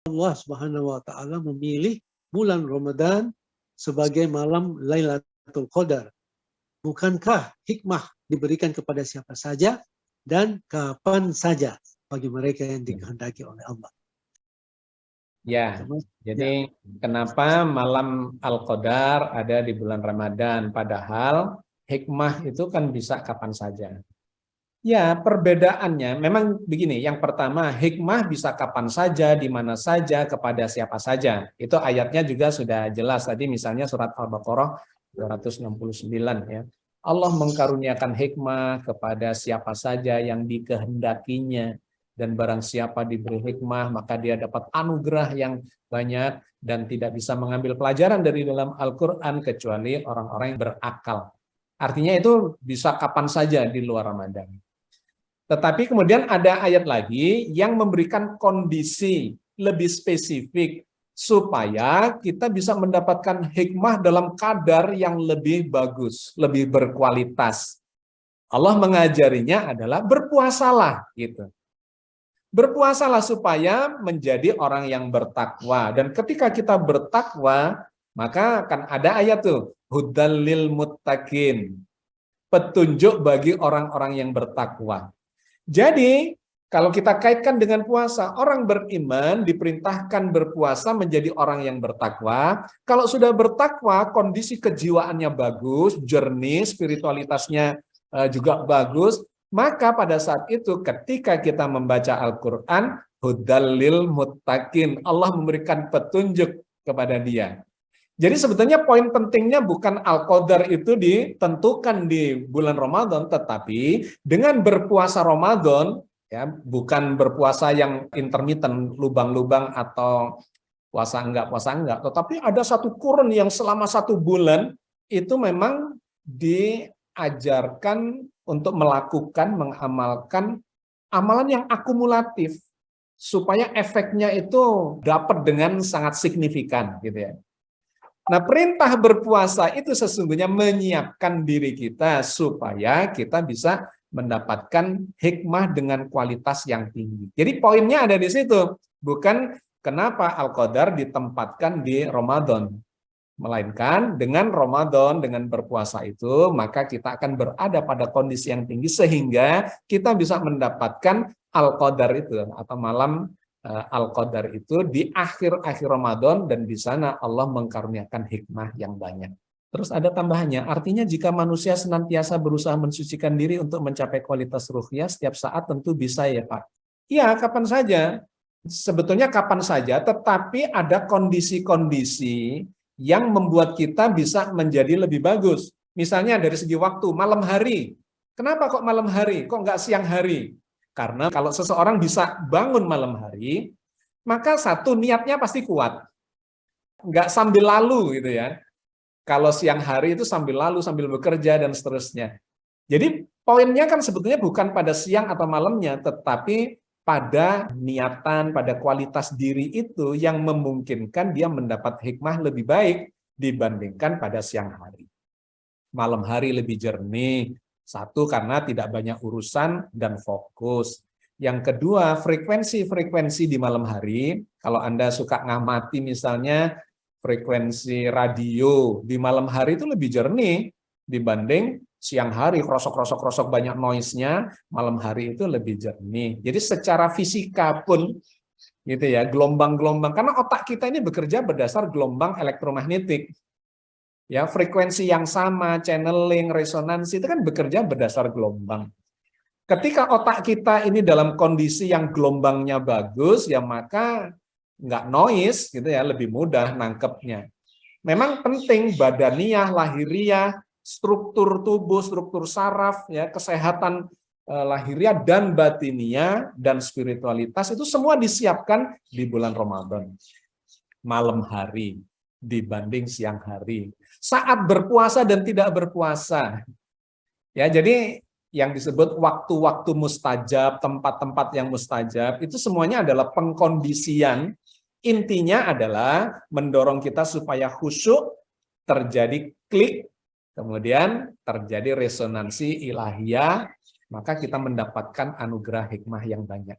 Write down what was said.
Allah Subhanahu wa taala memilih bulan Ramadan sebagai malam Lailatul Qadar? Bukankah hikmah diberikan kepada siapa saja dan kapan saja bagi mereka yang dikehendaki oleh Allah? Ya, jadi kenapa malam Al-Qadar ada di bulan Ramadan, padahal hikmah itu kan bisa kapan saja. Ya, perbedaannya memang begini. Yang pertama, hikmah bisa kapan saja, di mana saja, kepada siapa saja. Itu ayatnya juga sudah jelas. Tadi misalnya surat Al-Baqarah 269 ya. Allah mengkaruniakan hikmah kepada siapa saja yang dikehendakinya. Dan barang siapa diberi hikmah, maka dia dapat anugerah yang banyak dan tidak bisa mengambil pelajaran dari dalam Al-Quran kecuali orang-orang yang berakal. Artinya itu bisa kapan saja di luar Ramadan. Tetapi kemudian ada ayat lagi yang memberikan kondisi lebih spesifik supaya kita bisa mendapatkan hikmah dalam kadar yang lebih bagus, lebih berkualitas. Allah mengajarinya adalah berpuasalah gitu. Berpuasalah supaya menjadi orang yang bertakwa. Dan ketika kita bertakwa, maka akan ada ayat tuh, hudal lil muttaqin. Petunjuk bagi orang-orang yang bertakwa. Jadi, kalau kita kaitkan dengan puasa, orang beriman diperintahkan berpuasa menjadi orang yang bertakwa. Kalau sudah bertakwa, kondisi kejiwaannya bagus, jernih, spiritualitasnya juga bagus, maka pada saat itu ketika kita membaca Al-Quran, hudal lil muttaqin, Allah memberikan petunjuk kepada dia. Jadi sebetulnya poin pentingnya bukan Al-Qadar itu ditentukan di bulan Ramadan, tetapi dengan berpuasa Ramadan, ya bukan berpuasa yang intermittent, lubang-lubang atau puasa enggak, tetapi ada satu kurun yang selama 1 bulan itu memang diajarkan untuk melakukan, mengamalkan amalan yang akumulatif supaya efeknya itu dapat dengan sangat signifikan gitu ya. Nah, perintah berpuasa itu sesungguhnya menyiapkan diri kita supaya kita bisa mendapatkan hikmah dengan kualitas yang tinggi. Jadi poinnya ada di situ, bukan kenapa Al-Qadar ditempatkan di Ramadan. Melainkan dengan Ramadan, dengan berpuasa itu, maka kita akan berada pada kondisi yang tinggi sehingga kita bisa mendapatkan Al-Qadar itu atau malam Al-Qadar itu di akhir-akhir Ramadan, dan di sana Allah mengkaruniakan hikmah yang banyak. Terus ada tambahannya, artinya jika manusia senantiasa berusaha mensucikan diri untuk mencapai kualitas ruhiyah setiap saat tentu bisa ya Pak. Iya, kapan saja. Sebetulnya kapan saja, tetapi ada kondisi-kondisi yang membuat kita bisa menjadi lebih bagus. Misalnya dari segi waktu, malam hari. Kenapa kok malam hari? Kok nggak siang hari? Karena kalau seseorang bisa bangun malam hari, maka satu, niatnya pasti kuat. Nggak sambil lalu gitu ya. Kalau siang hari itu sambil lalu, sambil bekerja, dan seterusnya. Jadi poinnya kan sebetulnya bukan pada siang atau malamnya, tetapi pada niatan, pada kualitas diri itu yang memungkinkan dia mendapat hikmah lebih baik dibandingkan pada siang hari. Malam hari lebih jernih. Satu, karena tidak banyak urusan dan fokus. Yang kedua, frekuensi-frekuensi di malam hari. Kalau Anda suka ngamati misalnya frekuensi radio di malam hari itu lebih jernih dibanding siang hari, krosok-krosok banyak noise-nya, malam hari itu lebih jernih. Jadi secara fisika pun gitu ya, gelombang-gelombang, karena otak kita ini bekerja berdasar gelombang elektromagnetik. Ya, frekuensi yang sama, channeling, resonansi itu kan bekerja berdasar gelombang. Ketika otak kita ini dalam kondisi yang gelombangnya bagus, ya maka nggak noise gitu ya, lebih mudah nangkepnya. Memang penting badaniah, lahiriah, struktur tubuh, struktur saraf, ya, kesehatan lahiriah dan batiniah dan spiritualitas itu semua disiapkan di bulan Ramadan. Malam hari dibanding siang hari. Saat berpuasa dan tidak berpuasa. Ya, jadi yang disebut waktu-waktu mustajab, tempat-tempat yang mustajab, itu semuanya adalah pengkondisian. Intinya adalah mendorong kita supaya khusyuk, terjadi klik, kemudian terjadi resonansi ilahiyah, maka kita mendapatkan anugerah hikmah yang banyak.